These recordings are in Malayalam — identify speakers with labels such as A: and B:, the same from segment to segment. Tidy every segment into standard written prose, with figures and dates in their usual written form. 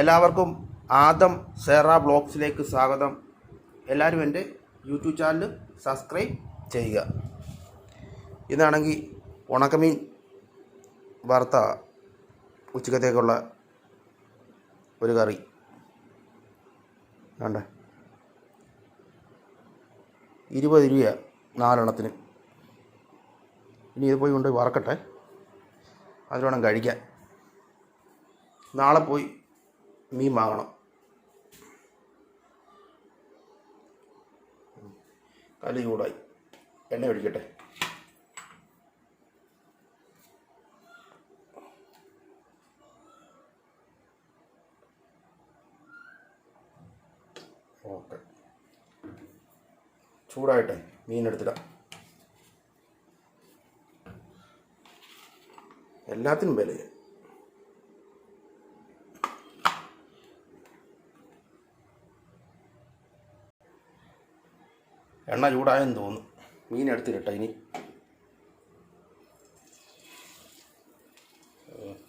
A: എല്ലാവർക്കും ആദം സേറ ബ്ലോഗ്സിലേക്ക് സ്വാഗതം. എല്ലാവരും എൻ്റെ യൂട്യൂബ് ചാനൽ സബ്സ്ക്രൈബ് ചെയ്യുക. ഇതാണെങ്കിൽ ഉണക്കമീൻ വറുത്ത ഉച്ചക്കത്തേക്കുള്ള ഒരു കറി വേണ്ട. 20 രൂപയാണ് 4 എണ്ണത്തിന്. ഇനി ഇത് പോയി കൊണ്ട് വറക്കട്ടെ, അത് വേണം കഴിക്കാൻ. നാളെ പോയി മീൻ വാങ്ങണം. കല്ല് ചൂടായി, എണ്ണ ഒഴിക്കട്ടെ. ഓക്കെ, ചൂടായിട്ടെ മീനെടുത്തിടാം. എല്ലാത്തിനും വില. എണ്ണ ചൂടായെന്ന് തോന്നുന്നു. മീൻ എടുത്തിരട്ടെ. ഇനി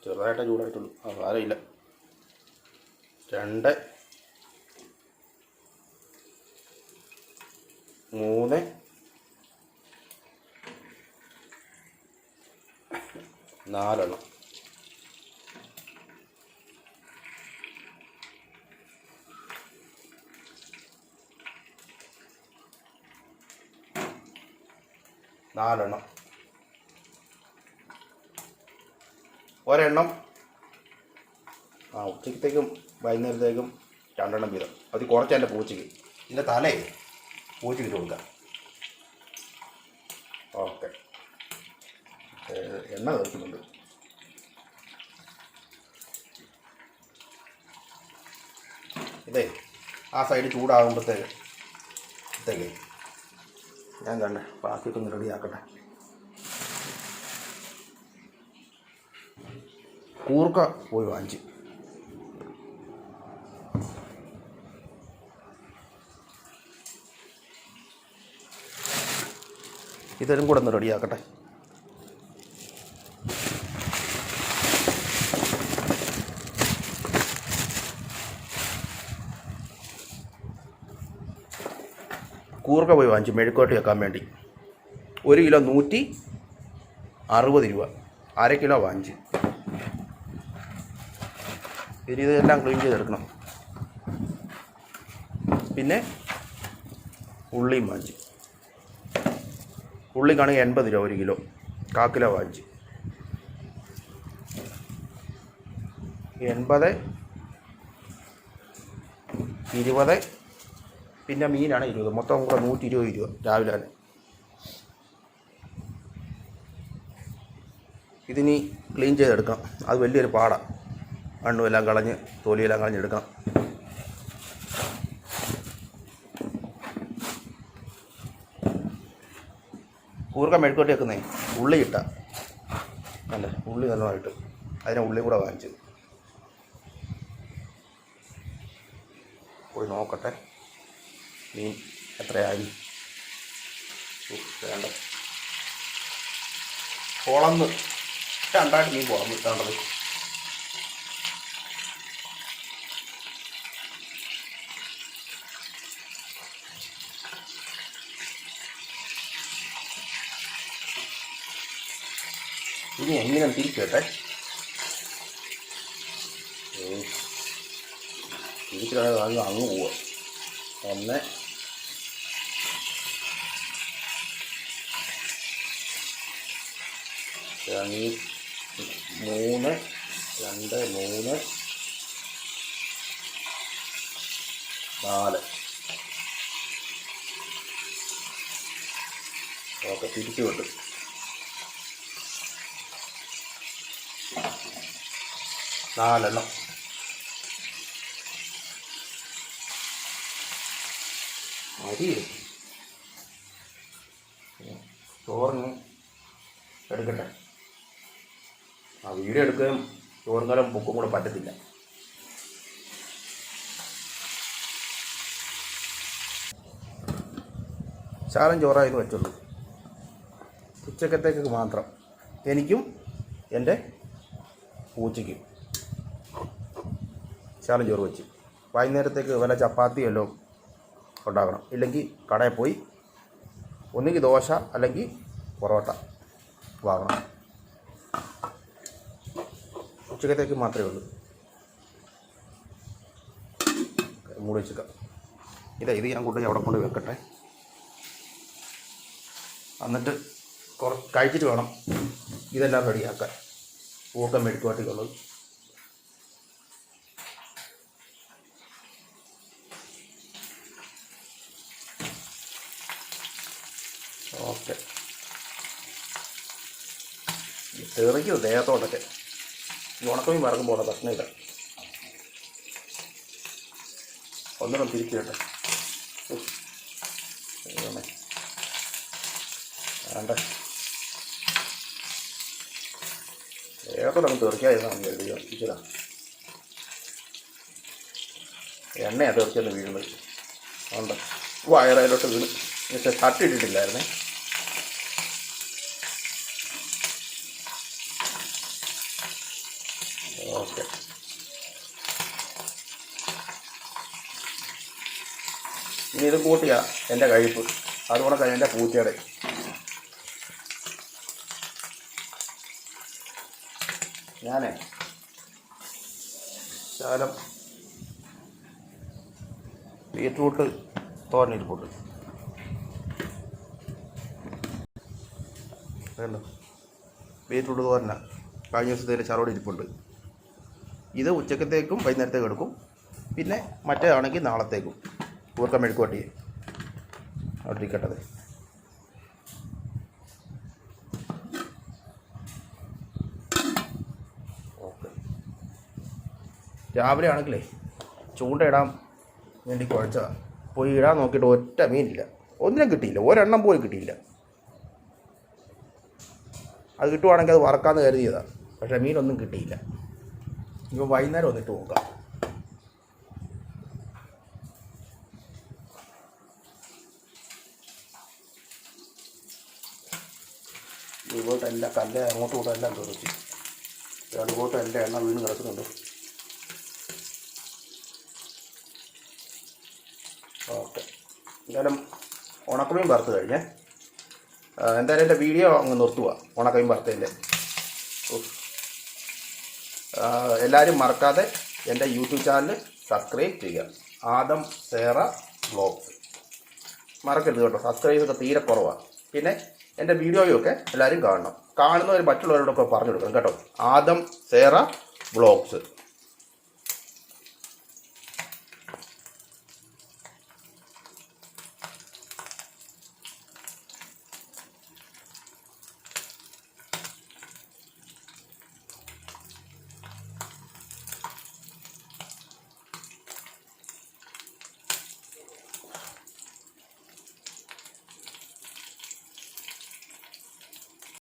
A: ചെറുതായിട്ടേ ചൂടായിട്ടുള്ളൂ. സാരമില്ല. 2 3 4 എണ്ണം. ഒരെണ്ണം ഉച്ചക്കത്തേക്കും വൈകുന്നേരത്തേക്കും 2 എണ്ണം വീതം. അത് കുറച്ച് എൻ്റെ പൂച്ചയ്ക്ക്. ഇതിൻ്റെ തലേ പൂച്ചയ്ക്ക് കൊടുക്കാം. ഓക്കെ, എണ്ണ തീർക്കുന്നുണ്ട്. ഇതേ ആ സൈഡ് ചൂടാകുമ്പോഴത്തേക്ക് ഞാൻ കണ്ടേ ബാക്കിയൊക്കെ ഒന്ന് റെഡിയാക്കട്ടെ. കൂർക്ക പോയി വാങ്ങിച്ച് ഇതും കൂടെ ഒന്ന് റെഡിയാക്കട്ടെ. കൂർക്ക പോയി വാങ്ങിച്ചു മെഴുക്കോട്ട് വെക്കാൻ വേണ്ടി. 1 കിലോ 160 രൂപ. 1/2 കിലോ വാങ്ങിച്ച്. ഇതെല്ലാം ക്ലീൻ ചെയ്തെടുക്കണം. പിന്നെ ഉള്ളിയും വാങ്ങിച്ച്. ഉള്ളിക്കാണെങ്കിൽ 80 രൂപ 1 കിലോ. 1/4 കിലോ വാങ്ങിച്ച്. 80, 20, പിന്നെ മീനാണ് 20. മൊത്തം കൂടെ 120 രൂപ രാവിലെ തന്നെ. ഇതിനി ക്ലീൻ ചെയ്തെടുക്കാം. അത് വലിയൊരു പാടാണ്. മണ്ണുമെല്ലാം കളഞ്ഞ് തൊലിയെല്ലാം കളഞ്ഞെടുക്കണം. കൂർക്ക മെഴുക്കോട്ടി വെക്കുന്നേ ഉള്ളി ഇട്ട അല്ല, ഉള്ളി നല്ലതായിട്ട്. അതിനെ ഉള്ളിയും കൂടെ വാങ്ങിച്ചു. പോയി നോക്കട്ടെ മീൻ എത്രയായി. വേണ്ട, പൊളന്ന് 2 മീൻ പൊളന്ന് ഇട്ടാണ്ടത്. ഇനി എങ്ങനെ തിരിക്കട്ടെ. തിരിച്ചിട്ടാണ് അങ്ങ് പോവുക. 1 2 3 4. ഓക്കെ, തിരിച്ചു വിട്ടു. നാലെണ്ണം. അരി ചോറിന് എടുക്കട്ടെ. വീഡിയോ എടുക്കുകയും ചോറും കലം പൊക്കും കൂടെ പറ്റത്തില്ല. ശാലം ചോറായെന്ന് വെച്ചുള്ളൂ. ഉച്ചക്കത്തേക്ക് മാത്രം. എനിക്കും എൻ്റെ പൂച്ചയ്ക്കും. ശകലം ചോറ് വെച്ച് വൈകുന്നേരത്തേക്ക് വല്ല ചപ്പാത്തി വല്ലതും ഉണ്ടാക്കണം. ഇല്ലെങ്കിൽ കടയിൽ പോയി ഒന്നുകിൽ ദോശ അല്ലെങ്കിൽ പൊറോട്ട വാങ്ങണം. ഉച്ചക്കത്തേക്ക് മാത്രമേ ഉള്ളൂ. മൂടി വെച്ചേക്കാം. ഇത് ഞാൻ കൊണ്ടുപോയി അവിടെ കൊണ്ട് വെക്കട്ടെ. എന്നിട്ട് കഴിച്ചിട്ട് വേണം ഇതെല്ലാം റെഡിയാക്കാൻ. പൂക്കം മെഴുക്കുവാട്ടിക്കുള്ളത്. ഓക്കെ, തെറിക്കും ദേഹത്തോട്ടൊക്കെ. ഈ ഉണക്കമീൻ വറക്കുമ്പോൾ ഉള്ള പ്രശ്നമില്ല. ഒന്നിനും തിരിച്ചിട്ടെ വേണ്ട, ദേഹത്തോടൊന്നും തെറിക്കാതിരുന്നാണ് എഴുതിയോ ഇച്ചിരാ. എണ്ണയാണ് തെറിച്ചെന്ന് വീഴുന്നത്. ഉണ്ട് വയറയിലോട്ട് വീണ്. പക്ഷേ തട്ടിയിട്ടിട്ടില്ലായിരുന്നേ. ഓക്കെ, ഇനി ഇത് കൂട്ടിയാ എൻ്റെ കഴിപ്പ്. അതുകൂടെ കഴിഞ്ഞ എൻ്റെ പൂച്ചയുടെ. ഞാനേ ശകലം ബീറ്റ്റൂട്ട് തോരനിരിപ്പുണ്ട്. വേണ്ട, ബീറ്റ്റൂട്ട് തോരന കഴിഞ്ഞ ദിവസത്തേക്ക് ചറോട് ഇരിപ്പുണ്ട്. ഇത് ഉച്ചക്കത്തേക്കും വൈകുന്നേരത്തേക്കും എടുക്കും. പിന്നെ മറ്റേ ആണെങ്കിൽ നാളത്തേക്കും. കൂർക്ക മെഴുക്കുവട്ടി അവിടെ ഇരിക്കട്ടത്. ഓക്കെ, രാവിലെ ആണെങ്കിലേ ചൂണ്ടയിടാൻ വേണ്ടി കുഴച്ചതാണ്. പോയി ഇടാൻ നോക്കിയിട്ട് ഒറ്റ മീനില്ല. ഒന്നിനും കിട്ടിയില്ല. ഒരെണ്ണം പോലും കിട്ടിയില്ല. അത് കിട്ടുവാണെങ്കിൽ അത് വറക്കാമെന്ന് കരുതിയതാണ്. പക്ഷേ മീനൊന്നും കിട്ടിയില്ല. ഇപ്പോൾ വൈകുന്നേരം വന്നിട്ട് നോക്കാം. ഇങ്ങോട്ടെല്ലാം കല്ല് അങ്ങോട്ടും ഇങ്ങോട്ടും എല്ലാം തെറിച്ച് അതുപോട്ട് എൻ്റെ എണ്ണ വീണ് കിടക്കുന്നുണ്ട്. ഓക്കെ, എന്തായാലും ഉണക്കമീൻ വറുത്ത് കഴിഞ്ഞേ. എന്തായാലും എൻ്റെ വീഡിയോ അങ്ങ് നിർത്തുക. ഉണക്കമീൻ വറുത്തതിൻ്റെ എല്ലാവരും മറക്കാതെ എൻ്റെ യൂട്യൂബ് ചാനൽ സബ്സ്ക്രൈബ് ചെയ്യുക. ആദം സേറ വ്ളോഗ്സ് മറക്കരുത് കേട്ടോ. സബ്സ്ക്രൈബ് ചെയ്തൊക്കെ തീരെ കുറവാണ്. പിന്നെ എൻ്റെ വീഡിയോയൊക്കെ എല്ലാവരും കാണണം. കാണുന്നവർ മറ്റുള്ളവരോടൊക്കെ പറഞ്ഞു കൊടുക്കണം കേട്ടോ. ആദം സേറ വ്ളോഗ്സ്.